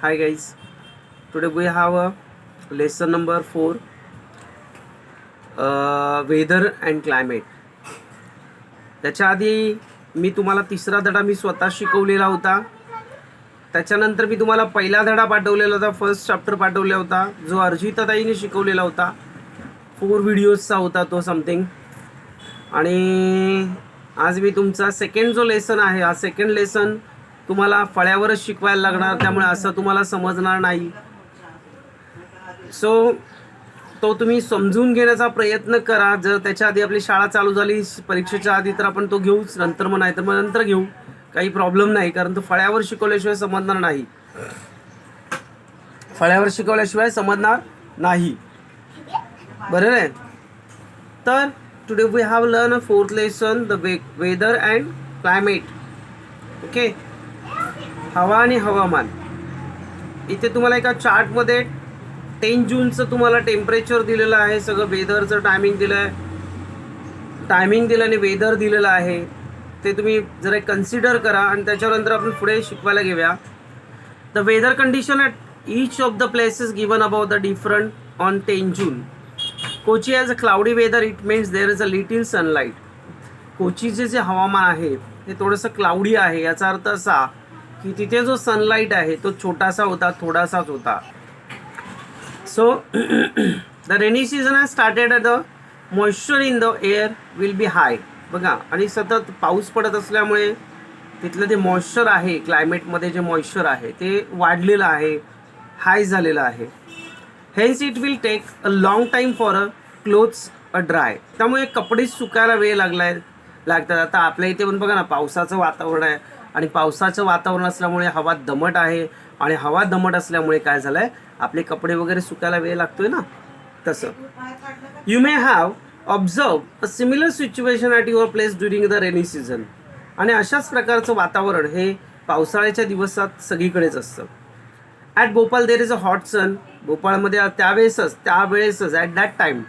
Hi guys, today we have a lesson number 4, weather and climate. त्याच्या आधी मी तुम्हाला तिसरा धडा मी स्वतः शिकवलेला होता. त्याच्यानंतर मी तुम्हाला पहिला धडा पाठवलेला होता, फर्स्ट चॅप्टर पाठवला होता, जो अर्जिताताईने शिकवलेला होता. 4 व्हिडिओजचा होता तो समथिंग. आणि आज मी तुमचा सेकंड जो लेसन आहे, हा सेकंड लेसन तुम्हाला फळ्यावरच शिकवायला लागणार, त्यामुळे असं तुम्हाला समजणार नाही. सो तो तुम्ही समजून घेण्याचा प्रयत्न करा. जर त्याच्या आधी आपली शाळा चालू झाली परीक्षेच्या आधी तर आपण तो घेऊच, नंतर मग नाही तर मग नंतर घेऊ, काही प्रॉब्लेम नाही. कारण तो फळ्यावर शिकवल्याशिवाय समजणार नाही, फळ्यावर शिकवल्याशिवाय समजणार नाही, बरोबर आहे. तर today we have learn a fourth lesson, the weather and climate. Okay, हवा आणि हवामान. इथे तुम्हाला एका चार्टमध्ये 10 जूनचं तुम्हाला टेम्परेचर दिलेलं आहे, सगळं वेदरचं टायमिंग दिलं आहे, टायमिंग दिलं आणि वेदर दिलेलं आहे. ते तुम्ही जरा कन्सिडर करा आणि त्याच्यानंतर आपण पुढे शिकवायला घेऊया. The weather condition at each of the places given about the different on 10 June. Kochi as a cloudy weather, it means there is a little sunlight. कोचीचे जे हवामान आहे ते थोडंसं क्लाउडी आहे, याचा अर्थ असा की तिथे जो सनलाईट आहे तो छोटासा होता, थोडासाच होता. So the rainy season has started at the moisture in the air will be high. बघा, आणि सतत पाऊस पडत असल्यामुळे तिथलं जे मॉइश्चर आहे, क्लायमेटमध्ये जे मॉइश्चर आहे ते वाढलेलं आहे, हाय झालेलं आहे. Hence it will take a long time for a clothes a dry. त्यामुळे कपडे सुकायला वेळ लागतात. आता आपल्या इथे पण बघा ना, पावसाचं वातावरण आहे आणि पावसाचं वातावरण असल्यामुळे हवा दमट आहे, आणि हवा दमट असल्यामुळे काय झालं आहे, आपले कपडे वगैरे सुकायला वेळ लागतोय ना. तसं you may have observe a similar situation at your place during the rainy season. आणि अशाच प्रकारचं वातावरण हे पावसाळ्याच्या दिवसात सगळीकडेच असतं. At Bhopal there is a hot sun. भोपाळमध्ये त्यावेळेसच ॲट दॅट टाईम,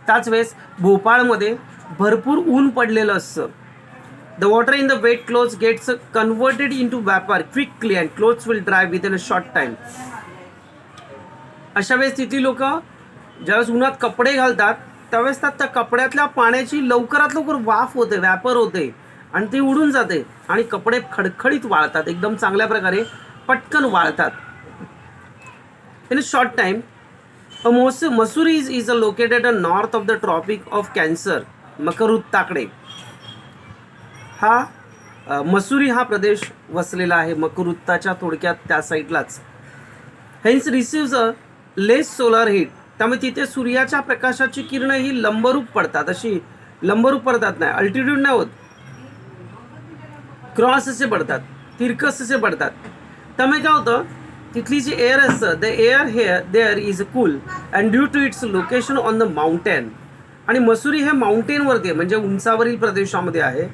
त्याच वेळेस भोपाळमध्ये भरपूर ऊन पडलेलं असतं. The water in the wet clothes gets converted into vapor quickly and clothes will dry within a short time. अशा वेळेस तिथली लोक ज्यावेळेस उन्हात कपडे घालतात त्यावेळेस त्या कपड्यातल्या पाण्याची लवकरात लवकर वाफ होते, व्यापर होते आणि ती उडून जाते आणि कपडे खडखडीत वाळतात, एकदम चांगल्या प्रकारे पटकन वाळतात. In a short time. Mussoorie is a located a north of the tropic of cancer, मकरुत्ताकडे. हा मसुरी हा प्रदेश वसलेला आहे, मकरुत्ताच्या थोडक्यात त्या साईडलाच. Hence receives a less solar heat. त्यामुळे तिथे सूर्याच्या प्रकाशाची किरण ही लंबरूप पडतात, अशी लंबरूप पडतात नाही, अल्टिट्यूड नाही होत, क्रॉस असे पडतात, तिरकस असे पडतात. त्यामुळे काय होतं, तिथली जी एअर असतं, the air there is cool and due to its location on the mountain. आणि मसुरी हे माउंटेनवरती आहे, म्हणजे उंचावरील प्रदेशामध्ये आहे.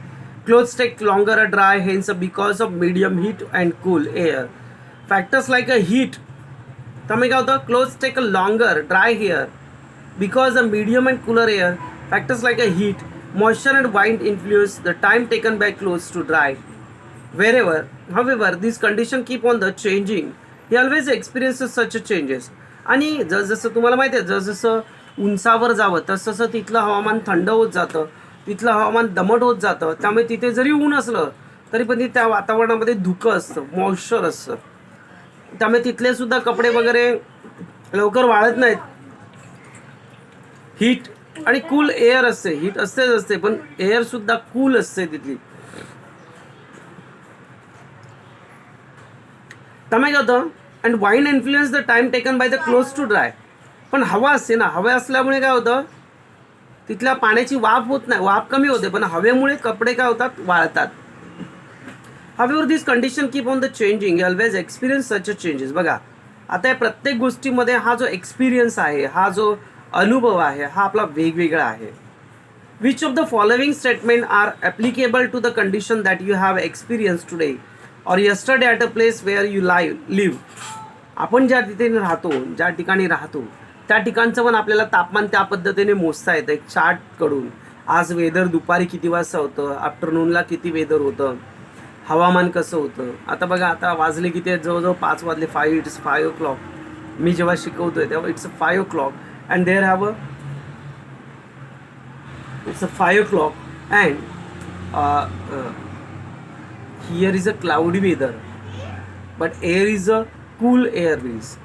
Clothes take longer to dry, hence because of medium heat and cool air. Factors like a heat. त्यामुळे काय होतं, clothes take a longer dry here because of medium and cooler air. Factors like a heat, moisture and wind influence the time taken by clothes to dry. However, these conditions keep on the changing. He always experiences such changes. आणि जसं तुम्हाला माहिती आहे, जसं उंचावर जावं तसं तिथलं हवामान थंड होत जातं, तिथलं हवामान दमट होत जातं. त्यामुळे तिथे जरी ऊन असलं तरी पण त्या वातावरणामध्ये धुकं असतं, मॉइश्चर असतं. त्यामुळे तिथले सुद्धा कपडे वगैरे लवकर वाळत नाहीत. हीट आणि कूल एअर असते, हीट असते पण एअर सुद्धा कूल असते तिथली. त्यामुळे काय होतं, and wind influence the time taken by the clothes to dry. पण हवा असते ना, हवा असल्यामुळे काय होतं, तिथल्या पाण्याची वाफ होत नाही, वाफ कमी होते, पण हवेमुळे कपडे काय होतात, वाळतात. However, this condition keep on the changing. You always experience such a changes. बघा, आता या प्रत्येक गोष्टीमध्ये हा जो एक्सपिरियन्स आहे, हा जो अनुभव आहे, हा आपला वेगवेगळा आहे. Which of the following statement are applicable to the condition that you have experienced today or yesterday at a place where you live? आपण ज्या तिथे राहतो, ज्या ठिकाणी राहतो त्या ठिकाणचं पण आपल्याला तापमान त्या पद्धतीने मोजता येतं एक चार्टकडून. आज वेदर दुपारी किती वाजता होतं, आफ्टरनूनला किती वेदर होतं, हवामान कसं होतं. आता बघा, आता वाजले किती आहेत, जवळजवळ 5 वाजले. 5 o'clock. मी जेव्हा शिकवतोय तेव्हा it's 5 o'clock and there have a it's 5 o'clock and here is a cloudy weather but air is a cool air breeze.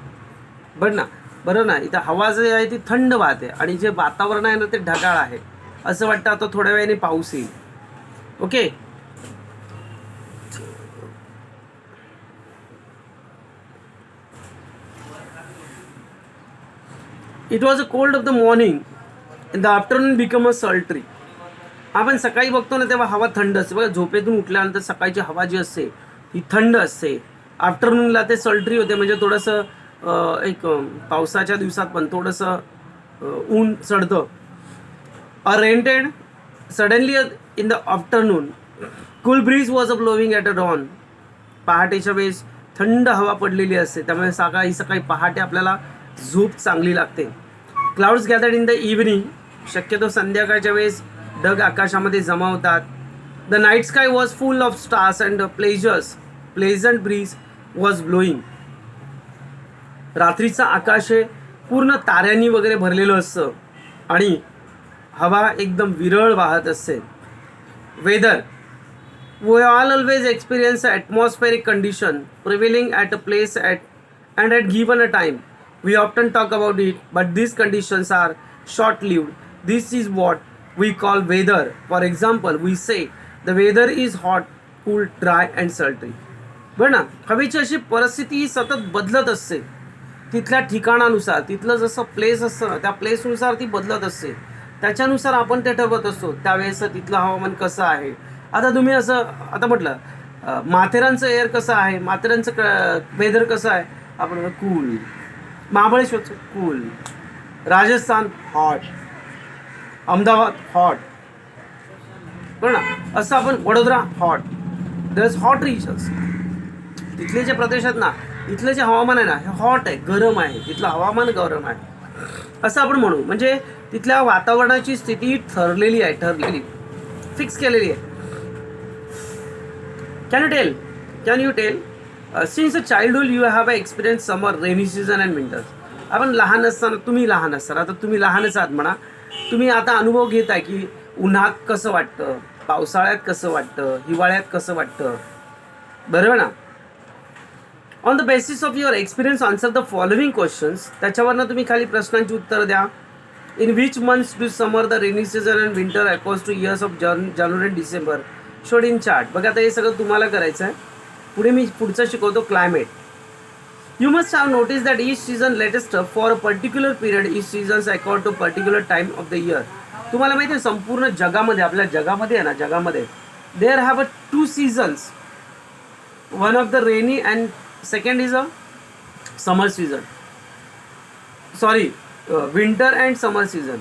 बरं ना, इथं हवा जे आहे ती थंड वाहते आणि जे वातावरण आहे ना ते ढगाळ आहे. असं वाटतं आता थोड्या वेळाने पाऊस येईल. Okay, it was a cold of the morning in the afternoon become a सल्ट्री. आपण सकाळी बघतो ना तेव्हा हवा थंड असते बघा. झोपेतून उठल्यानंतर सकाळची हवा जी असते ही थंड असते. आफ्टरनूनला ते सल्ट्री होते, म्हणजे थोडंसं एक पावसाच्या दिवसात पण थोडंसं ऊन चढतं. A rented suddenly in the afternoon cool breeze was a blowing at a dawn. पहाटेच्या वेळेस थंड हवा पडलेली असते, त्यामुळे सकाळी पहाटे आपल्याला झोप चांगली लागते. Clouds gathered in the evening. शक्यतो संध्याकाळच्या वेळेस ढग आकाशामध्ये जमा होतात. The night sky was full of stars and pleasant breeze was blowing. रात्रीचं आकाश हे पूर्ण ताऱ्यांनी वगैरे भरलेलं असतं आणि हवा एकदम विरळ वाहत असते. Weather, we all always experience an atmospheric condition prevailing at a place and at given a time. We often talk about it, but these conditions are short-lived. This is what we call weather. For example, we say the weather is hot, cool, dry and sultry. बरं ना, हवेची अशी परिस्थिती सतत बदलत असते. तिथल्या ठिकाणानुसार, तिथलं जसं प्लेस असतं त्या प्लेसनुसार ती बदलत असते. त्याच्यानुसार आपण ते ठरवत असतो त्यावेळेस तिथलं हवामान कसं आहे. आता तुम्ही असं आता म्हटलं माथेरानचं एअर कसं आहे, माथेरानचं वेदर कसं आहे, आपण कूल. महाबळेश्वरचं cool. Rajasthan hot. Ahmedabad hot. बरं ना, असं आपण Vadodara hot. There is hot regions. तिथले जे प्रदेश आहेत ना, तिथलं जे हवामान आहे ना हे हॉट आहे, गरम आहे. तिथलं हवामान गरम आहे असं आपण म्हणू. म्हणजे तिथल्या वातावरणाची स्थिती ठरलेली फिक्स केलेली आहे. Can you tell? Since a childhood you have experienced summer, rainy season and winters. आपण लहान असताना, तुम्ही लहान असताना, आता तुम्ही लहानच आहात म्हणा, तुम्ही आता अनुभव घेताय की उन्हात कसं वाटतं, पावसाळ्यात कसं वाटतं, हिवाळ्यात कसं वाटतं. बरोबर ना. On the basis of your experience answer the following questions. त्याच्यावरनं तुम्ही खाली प्रश्नांची उत्तर द्या. In which months do summer, the rainy season and winter accords two years of January and December showed in chart. बघा, आता हे सगळं तुम्हाला करायचं आहे. पुढे मी पुढचं शिकवतो climate. You must have notice that each season latest for a particular period. Each seasons accord to particular time of the year. तुम्हाला माहिती आहे संपूर्ण जगामध्ये, आपल्या जगामध्ये आहे ना, जगामध्ये there have a 2 seasons. One of the rainy and second is a summer season. Sorry, winter and summer season.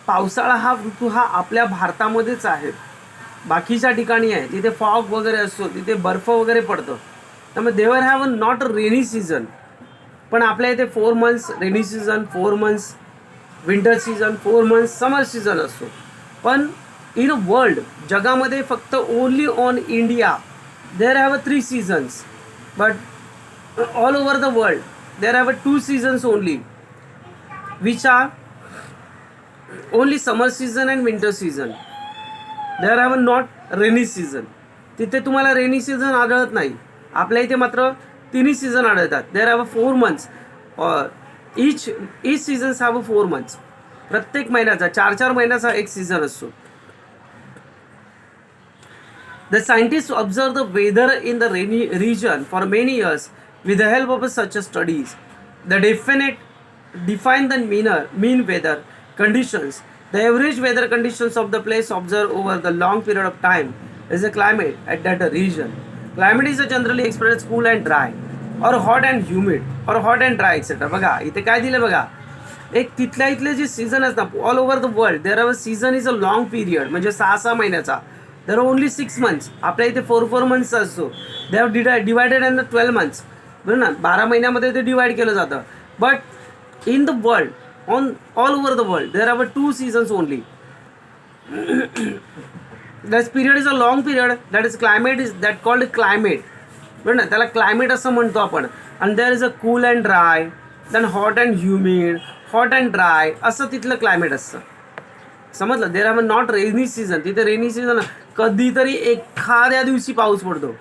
पावसाळा हा ऋतू हा आपल्या भारतामध्येच आहे, बाकीच्या ठिकाणी आहे. तिथे फॉग वगैरे असतो, तिथे बर्फ वगैरे पडतं. त्यामुळे there have not a rainy season. पण आपल्या इथे 4 months rainy season, 4 months winter season, 4 months summer season असतो. पण इन अ वर्ल्ड, जगामध्ये फक्त only on India there have 3 seasons. But all over the world there have 2 seasons only, which are only summer season and winter season. There have not rainy season. तिथे तुम्हाला rainy season आढळत नाही. आपल्या इथे मात्र तिन्ही सीझन आढळतात. There have 4 months. Each seasons have 4 months. प्रत्येक महिन्याचा 4 महिन्याचा एक सीझन असतो. The scientist observe the weather in the rainy region for many years with the help of such studies. The define the mean weather conditions. The average weather conditions of the place observed over the long period of time is a climate at that region. Climate is generally expressed cool and dry or hot and humid or hot and dry etc. बघा इथे काय दिलं बघा, एक तिथल्या इथले जे season असतात all over the world there are season is a long period, म्हणजे 6 महिन्याचा. There are only 6 months. आपल्या इथे 4 months असतो. They have divided in the 12 months. बरं ना, 12 महिन्यामध्ये ते डिवाइड केलं जातं. But in the world, all over the world, there are 2 seasons only. That period is a long period, that is climate is that called climate. बरं ना, त्याला climate असं म्हणतो आपण. आणि there is a cool and dry, then hot and humid, hot and dry, असं तिथलं climate असतं. समजलं? There are not rainy season. तिथे रेनी सीझन कधीतरी एखाद्या दिवशी पाऊस पडतो,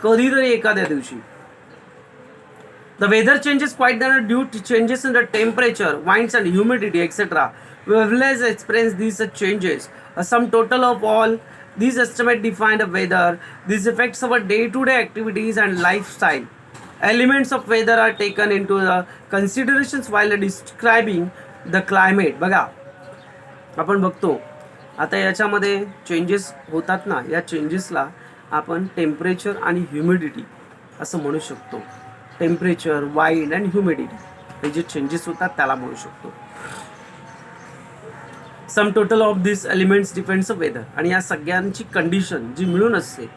कधीतरी एखाद्या दिवशी. The weather changes quite due to changes in the temperature, winds and humidity, etc. We have less experience these changes. A sum total of all these estimates define the weather. These affects our day-to-day activities and lifestyle. Elements of weather are taken into the considerations while describing the climate. बघा, आपण बघतो आता याच्यामध्ये changes होतात ना, या चेंजेसला आपण temperature आणि ह्युमिडिटी असं म्हणू शकतो. टेम्परेचर, वाइड अँड ह्युमिडिटी हे जे चेंजेस होतात त्याला म्हणू शकतो. Sum total of this elements depends a weather. आणि या सगळ्यांची कंडिशन जी मिळून असते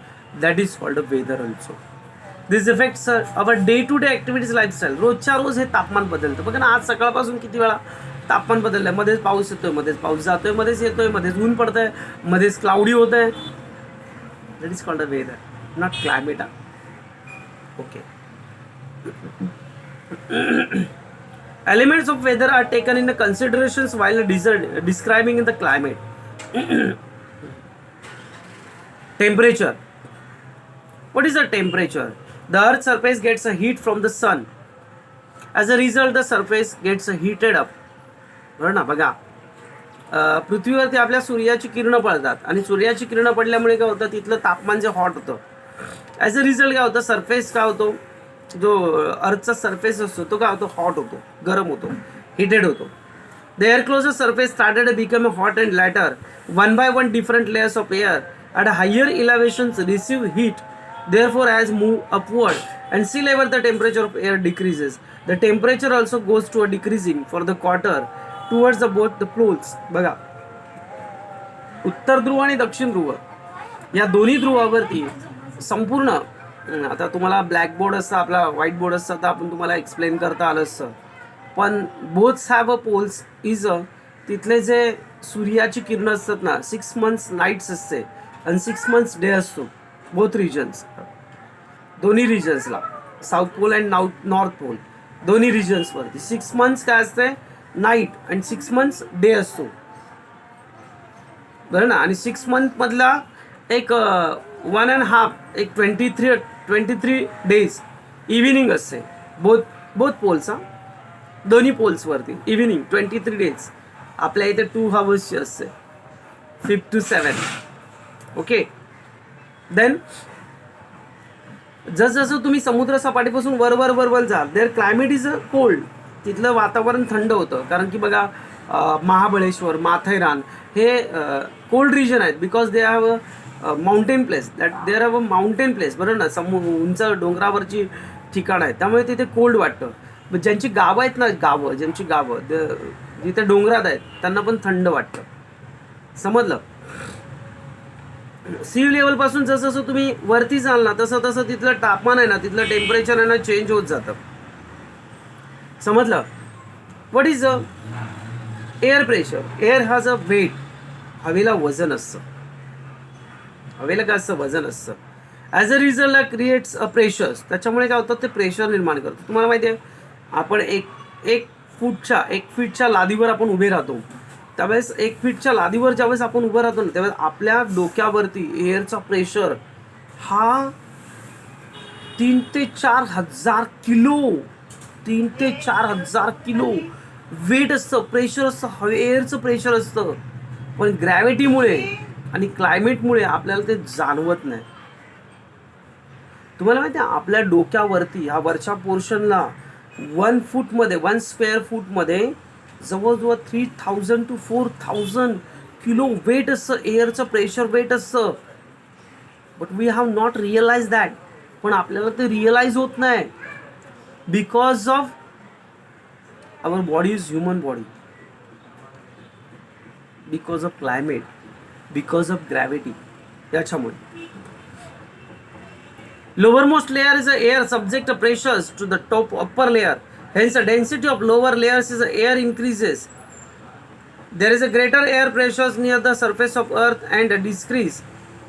that is called a weather also. This effects our day to day activities lifestyle. रोजच्या रोज हे तापमान बदलतं. बघा ना, आज सकाळपासून किती वेळा तापमान बदललं आहे. मध्येच पाऊस येतोय, मध्येच पाऊस जातोय, मध्येच येतोय, मध्येच ऊन पडतंय, मध्येच क्लाउडी होत आहे. That is called a weather, not climate. Okay. Elements of weather are taken into considerations while describing in the climate. Temperature. What is the temperature? The earth's surface gets a heat from the sun. As a result, the surface gets heated up. बरं ना, बघा, पृथ्वीवरती आपल्या सूर्याची किरणं पडतात आणि सूर्याची किरणं पडल्यामुळे काय होतं, तिथलं तापमान जे हॉट होतं. ॲज अ रिझल्ट काय होतं, सरफेस काय होतो, जो अर्थचा सरफेस असतो तो काय होतो, हॉट होतो, गरम होतो, हिटेड होतो. The air closer surface started to become hot and lighter. One by one different layers of air at higher elevations receive heat. Therefore as move upward and sea level the temperature of air decreases. The temperature also goes to a decreasing for the quarter towards the both the poles. बघा, उत्तर ध्रुव आणि दक्षिण ध्रुव या दोन्ही ध्रुवावरती संपूर्ण, आता तुम्हाला black board असतं, आपला व्हाईट बोर्ड असतं, तर आपण तुम्हाला एक्सप्लेन करता आलं असतं. पण both have a poles is a, तिथले जे सूर्याची किरणं असतात ना, 6 months नाईट्स असते आणि 6 months डे असतो. बोथ रिजन्स, दोन्ही रिजन्सला, south pole and north pole, दोन्ही रिजन्सवरती 6 months काय असते, नाईट, आणि 6 months डे असतो. बरं ना. आणि 6 month मधला एक 1.5, एक 23 days इव्हिनिंग असते. बोथ पोल्स, दोन्ही पोल्सवरती इव्हिनिंग 23 days. आपल्या इथे 2 hours असते, 5 to 7. ओके. देन जसजसं तुम्ही समुद्र सपाटीपासून वर जाल, there climate is a cold. तिथलं वातावरण थंड होतं, कारण की बघा, महाबळेश्वर, माथेरान हे कोल्ड रिजन आहेत, because they have a mountain place, that there have a mountain place. बरं ना, उंच डोंगरावरची ठिकाणं आहेत, त्यामुळे तिथे कोल्ड वाटतं. ज्यांची गावं आहेत ना, ज्यांची गावं जिथे डोंगरात आहेत त्यांना पण थंड वाटतं. समजलं? सी लेवलपासून जसं तुम्ही वरती जाल ना, तसं तसं तिथलं तापमान आहे ना, तिथलं टेम्परेचर आहे ना, चेंज होत जातं. समजलं? What is a air pressure? Air has a weight. हवेला वजन असतं. हवेला काय असतं? वजन असतं. As a result creates a pressures. त्याच्यामुळे काय होतं, ते प्रेशर निर्माण करतं. तुम्हाला माहिती आहे, आपण एक फीटच्या लादीवर आपण उभे राहतो. त्यावेळेस 1 फीटच्या लादीवर ज्यावेळेस आपण उभं राहतो ना, त्यावेळेस आपल्या डोक्यावरती एअरचा प्रेशर हा 3 ते 4 हजार किलो, 3 ते 4 हजार किलो वेट असतं, प्रेशर असतं, एअरचं प्रेशर असतं. पण ग्रॅव्हिटीमुळे आणि क्लायमेटमुळे आपल्याला ते जाणवत नाही. तुम्हाला माहिती आहे, आपल्या डोक्यावरती ह्या वरच्या पोर्शनला 1 फूटमध्ये, 1 स्क्वेअर फूटमध्ये जवळजवळ 3000 to 4000 किलो वेट असतं, एअरचं प्रेशर वेट असतं. But we have not realize that. पण आपल्याला ते रिअलाइज होत नाही, because of our body is human body, because of climate, because of gravity. याच्यामुळे lowermost layer is the air subject to pressures to the top upper layer, hence the density of lower layers is the air increases. There is a greater air pressures near the surface of earth and a decrease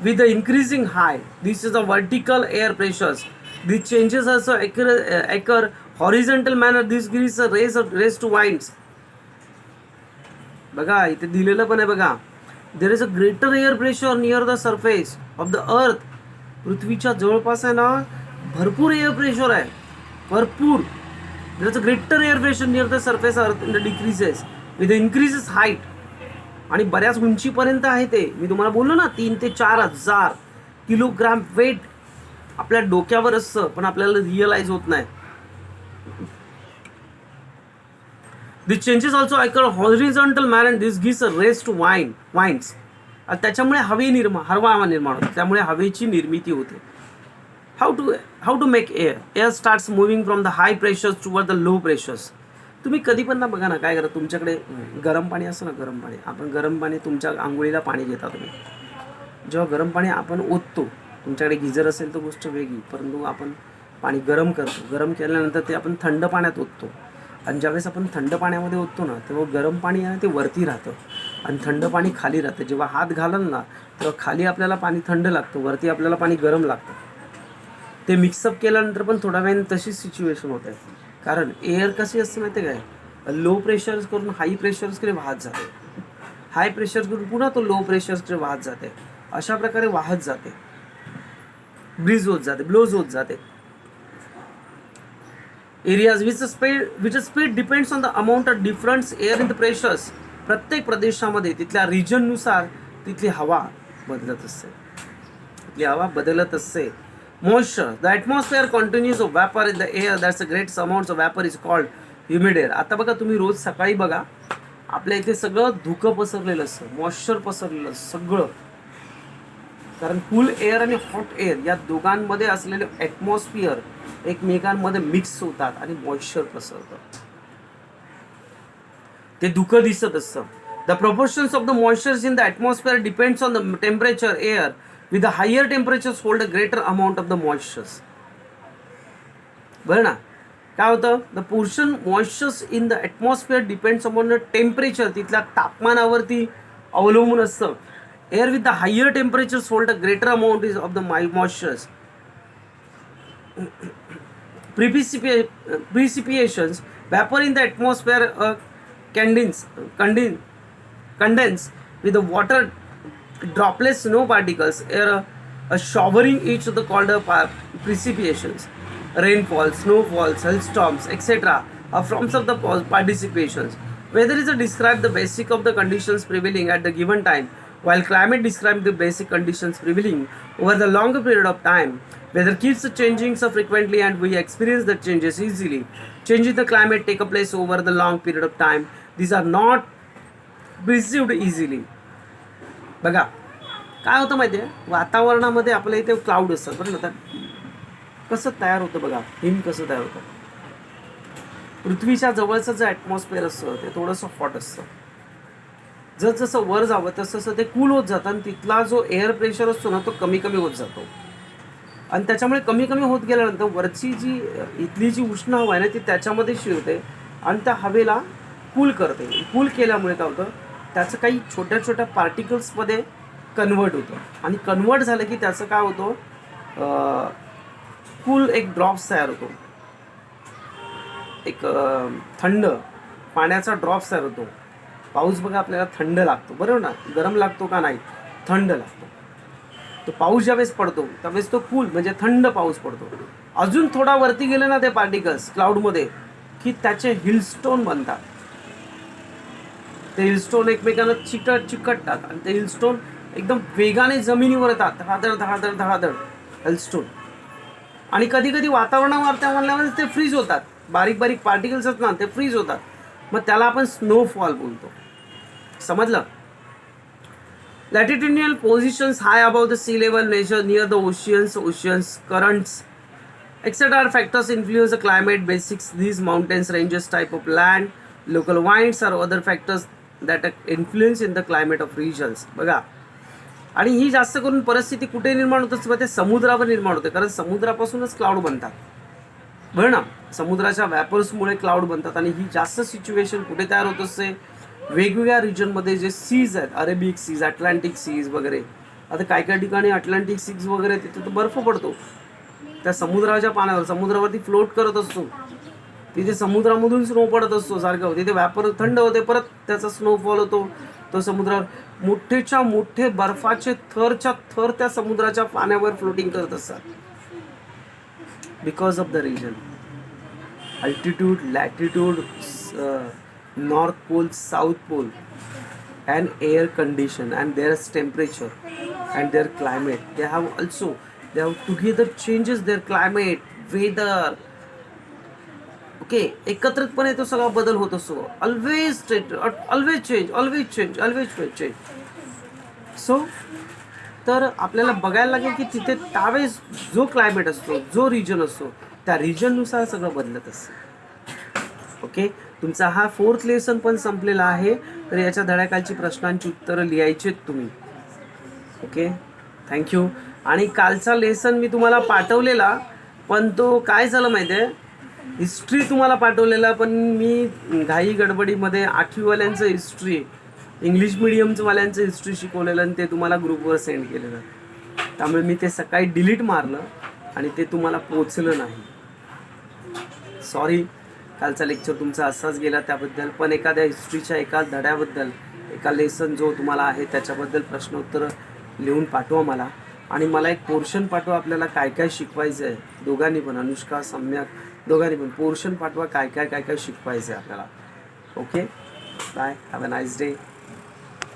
with the increasing high. This is the vertical air pressures. These changes also occur horizontal manner. This gives a raise to winds. बघा इथे दिलेलं पण आहे बघा. देर is a greater air pressure near the surface of the earth. पृथ्वीच्या जवळपास आहे ना भरपूर एअर प्रेशर आहे, भरपूर. There is a greater air pressure near the surface earth in the decreases with increases height. आणि बऱ्याच उंचीपर्यंत आहे ते. मी तुम्हाला बोललो ना 3 ते 4,000 किलोग्राम वेट आपल्या डोक्यावर असतं, पण आपल्याला रिअलाइज होत नाही. This changes also occur horizontal manner. This gives a race to winds. आणि त्याच्यामुळे हवा निर्माण होते, त्यामुळे हवेची निर्मिती होते. How to make air starts moving from the high pressures toward the low pressures. तुम्ही कधी पण ना बघा ना काय करा, तुमच्याकडे गरम पाणी असतं ना, गरम पाणी, आपण गरम पाणी तुमच्या आंघोळीला पाणी घेता तुम्ही. जेव्हा गरम पाणी आपण ओततो, तुमच्याकडे गिझर असेल तर गोष्ट वेगळी, परंतु आपण पाणी गरम करतो. गरम केल्यानंतर ते आपण थंड पाण्यात ओततो. आणि ज्यावेळेस आपण थंड पाण्यामध्ये ओततो ना, तेव्हा गरम पाणी आहे ते वरती राहतं आणि थंड पाणी खाली राहतं. जेव्हा हात घालाल ना तेव्हा खाली आपल्याला पाणी थंड लागतं, वरती आपल्याला पाणी गरम लागतं. ते मिक्सअप केल्यानंतर पण थोड्या वेळाने तशीच सिच्युएशन होते. कारण एअर कशी असते माहिती आहे काय, लो प्रेशर्स करून हाय प्रेशर्सकडे वाहत जाते, हाय प्रेशर्स करून पुन्हा तो लो प्रेशर्सकडे वाहत जाते. अशा प्रकारे वाहत जाते, ब्रीज होत जाते, ब्लोज होत जाते. Areas which speed depends on the amount of difference air in the pressures. प्रत्येक प्रदेशामध्ये तिथल्या रिजननुसार तिथली हवा बदलत असते, तिथली हवा बदलत असते. Moisture. The atmosphere contains of vapor in the air. That's a great amount of vapor is called humid air. आता बघा तुम्ही रोज सकाळी बघा आपल्या इथे सगळं धुकं पसरलेलं असतं, मॉइश्चर पसरलेलं असतं सगळं. कारण कूल एअर आणि हॉट एअर या दोघांमध्ये असलेले ॲटमॉस्फिअर एकमेकांमध्ये मिक्स होतात आणि मॉइश्चर पसरतं, ते धुकं दिसत असतं. The proportions of the moistures in the atmosphere depends on the temperature air. With the higher temperatures hold a greater amount of the moistures. बरं ना, काय होतं, the portion moistures in the atmosphere depends upon the temperature. तिथल्या तापमानावरती अवलंबून असतं. Air with the higher temperatures hold a greater amount of the moistures. Precipitations, vapor in the atmosphere condense with the water droplets, snow particles, a showering each of the called precipitations. Rainfall, snowfalls, hailstorms, etc. are forms of the participations. Weather is to describe the basic of the conditions prevailing at the given time, while climate describes the basic conditions prevailing over the longer period of time. Weather keeps changing so frequently and we experience the changes easily. Changes in the climate take place over the long period of time. These are not perceived easily. बघा काय होतं माहिती आहे, वातावरणामध्ये आपल्या इथे cloud असतात बरं ना. कसं तयार होतं बघा, हिम कसं तयार होतं. पृथ्वीच्या जवळचं जे ॲटमॉस्फिअर असतं ते थोडंसं हॉट असतं. जसं वर जावं तसं ते कूल होत जातं आणि तिथला जो एअर प्रेशर असतो ना तो कमी कमी होत जातो. आणि त्याच्यामुळे कमी कमी होत गेल्यानंतर वरची जी इथली जी उष्ण हवा आहे ना ती त्याच्यामध्ये शिरते आणि त्या हवेला कूल करते. कूल केल्यामुळे काय होतं, त्याचं काही छोट्या छोट्या पार्टिकल्समध्ये कन्वर्ट होतं आणि कन्वर्ट झालं की त्याचं काय होतं, कूल एक ड्रॉप्स तयार होतो, एक थंड पाण्याचा ड्रॉप्स तयार होतो. पाऊस बघा आपल्याला थंड लागतो बरोबर ना, गरम लागतो का नाही, थंड लागतो. तो पाऊस ज्यावेळेस पडतो त्यावेळेस तो कूल म्हणजे थंड पाऊस पडतो. अजून थोडा वरती गेले ना ते पार्टिकल्स क्लाउडमध्ये की त्याचे हिलस्टोन बनतात. ते हिलस्टोन एकमेकांना चिकटतात आणि ते हिलस्टोन एकदम वेगाने जमिनीवर येतात, धडाधड धडाधड धडाधड हिलस्टोन. आणि कधी कधी वातावरणावर त्या म्हणल्यावर ते फ्रीज होतात, बारीक बारीक पार्टिकल्स असतात ना ते फ्रीज होतात. मग त्याला आपण स्नोफॉल बोलतो. समजलं. Latitudinal positions high above the sea level, nature near the oceans currents etc. are factors influence the climate basics. These mountains ranges, type of land, local winds are other factors that influence in the climate of regions. बघा, आणि ही जास्त करून परिस्थिती कुठे निर्माण होते, ते समुद्रावर निर्माण होते. कारण समुद्रापासूनच क्लाउड बनतात बरं ना. समुद्राच्या व्हॅपर्समुळे क्लाउड बनतात आणि ही जास्त सिच्युएशन कुठे तयार होत असते, वेगवेगळ्या रिजनमध्ये जे सीज आहेत, अरेबिक सीज, अटलांटिक सीज वगैरे आता काय काय ठिकाणी अटलांटिक सीज वगैरे तिथे तर बर्फ पडतो त्या समुद्राच्या पाण्यावर, समुद्रावरती फ्लोट करत असतो, तिथे समुद्रामधून स्नो पडत असतो सारखं, तिथे व्यापार थंड होते, परत त्याचा स्नोफॉल होतो तो समुद्रावर, मोठेच्या मोठे बर्फाचे थरच्या थर त्या समुद्राच्या पाण्यावर फ्लोटिंग करत असतात, because of the region, altitude, latitude, north pole, south pole, and air condition and their temperature and their climate, they have together changes their climate, weather. Okay, एकत्रितपणे तो सगळा बदल होत असतो, ऑलवेज चेंज. सो तर आपल्याला बघायला लागेल की तिथे त्यावेळेस जो क्लायमेट असतो, जो रिजन असतो, त्या रिजननुसार सगळं बदलत असतं. ओके, तुमचा हा 4th लेसन पण संपलेला आहे. तर याच्या धड्याकालची प्रश्नांची उत्तरं लिहायची आहेत तुम्ही. Okay, thank you. आणि कालचा लेसन मी तुम्हाला पाठवलेला, पण तो काय झालं माहिती आहे, हिस्ट्री तुम्हाला पाठवलेला, पण मी घाई गडबडीमध्ये 8वीवाल्यांचं हिस्ट्री, इंग्लिश मिडियमवाल्यांचं हिस्ट्री शिकवलेलं आणि ते तुम्हाला ग्रुपवर सेंड केलेलं, त्यामुळे मी ते सकाळी डिलीट मारलं आणि ते तुम्हाला पोचलं नाही. सॉरी, कालचा लेक्चर तुमचा असाच गेला त्याबद्दल. पण एखाद्या हिस्ट्रीच्या एका धड्याबद्दल, एका लेसन जो तुम्हाला आहे त्याच्याबद्दल प्रश्नोत्तरं लिहून पाठवा मला, आणि मला एक पोर्शन पाठवा, आपल्याला काय काय शिकवायचं आहे दोघांनी पण, अनुष्का, सम्यक, दोघांनी पण पोर्शन पाठवा, काय काय शिकवायचं आहे आपल्याला. Okay, bye, have a nice day.